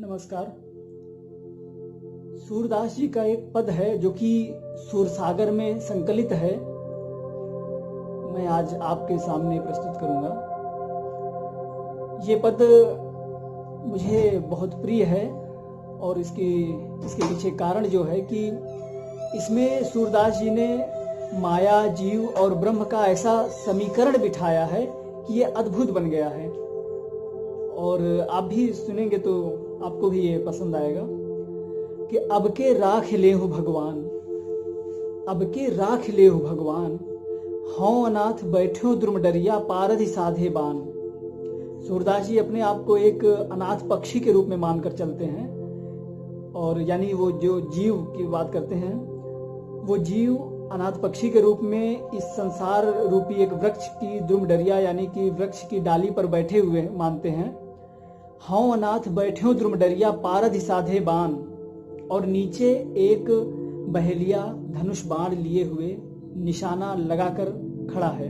नमस्कार। सूरदास जी का एक पद है जो कि सूरसागर में संकलित है। मैं आज आपके सामने प्रस्तुत करूंगा। ये पद मुझे बहुत प्रिय है और इसके पीछे कारण जो है कि इसमें सूरदास जी ने माया, जीव और ब्रह्म का ऐसा समीकरण बिठाया है कि ये अद्भुत बन गया है। और आप भी सुनेंगे तो आपको भी ये पसंद आएगा कि अब के राख लेहु भगवान, अब के राख लेहु भगवान, हौ अनाथ बैठो द्रुम डरिया पारधि साधे बान। सूरदास जी अपने आप को एक अनाथ पक्षी के रूप में मानकर चलते हैं और यानी वो जो जीव की बात करते हैं, वो जीव अनाथ पक्षी के रूप में इस संसार रूपी एक वृक्ष की द्रुम डरिया यानी कि वृक्ष की डाली पर बैठे हुए मानते हैं। हौ अनाथ बैठो द्रुम डरिया पारधि साधे बान, और नीचे एक बहेलिया धनुष बाण लिए हुए निशाना लगाकर खड़ा है।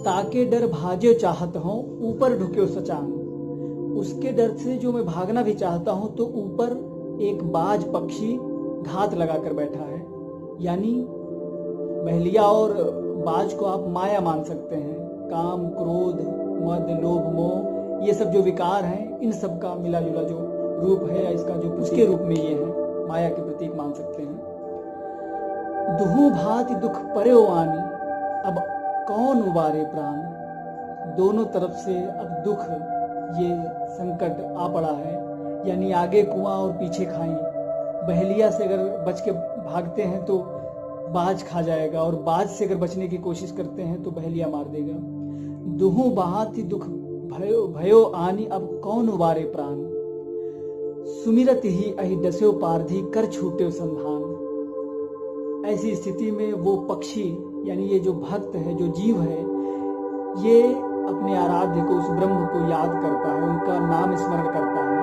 ताके डर भाजो चाहत हूं ऊपर ढुक्यो सचान, उसके डर से जो मैं भागना भी चाहता हूं तो ऊपर एक बाज पक्षी घात लगाकर बैठा है। यानी बहेलिया और बाज को आप माया मान सकते हैं। काम, क्रोध, मद, लोभ, मोह, ये सब जो विकार हैं, इन सब का मिला जुला जो रूप है, इसका जो उसके रूप में ये है, माया के प्रतीक मान सकते हैं। दुहु भांति दुख पर्यो आनी, अब कौन उबारे प्राण। दोनों तरफ से अब दुख, ये संकट आ पड़ा है। यानी आगे कुआं और पीछे खाई। बहेलिया से अगर बच के भागते हैं तो बाज खा जाएगा, और बाज से अगर बचने की कोशिश करते हैं तो बहेलिया मार देगा। दुहु भांति दुख भयो आनी, अब कौन उबारे प्राण। सुमिरत ही अहि डस्यो पारधी कर छूटे संधान। ऐसी स्थिति में वो पक्षी यानी ये जो भक्त है, जो जीव है, ये अपने आराध्य को, उस ब्रह्म को याद करता है, उनका नाम स्मरण करता है।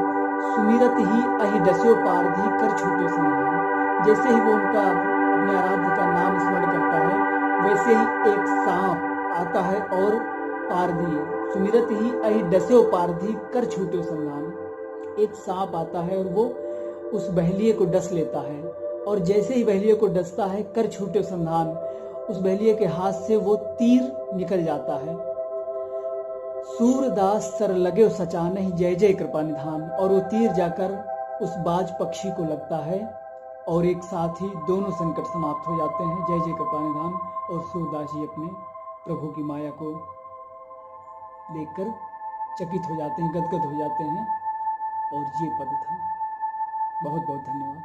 सुमिरत ही अहि डस्यो पारधी कर छूटे संधान। जैसे ही वो उनका अपने आराध्य का नाम स्मरण करता है, वैसे ही एक सांप आता है और पारधी, सुमिरत ही अहि डस्यो पारधी कर छूटे संधान। एक सांप आता है और वो उस बहेलिए को डस लेता है, और जैसे ही बहेलिए को डसता है, कर छूटे संधान, उस बहेलिए के हाथ से वो तीर निकल जाता है। सूरदास सर लगे सचान ही जय जय कृपा निधान, और वो तीर जाकर उस बाज पक्षी को लगता है और एक साथ ही दोनों संकट समाप्त हो जाते हैं। जय जय कृपा निधान। और सूरदास जी अपने प्रभु की माया को देखकर चकित हो जाते हैं, गदगद हो जाते हैं। और ये पद था। बहुत बहुत धन्यवाद।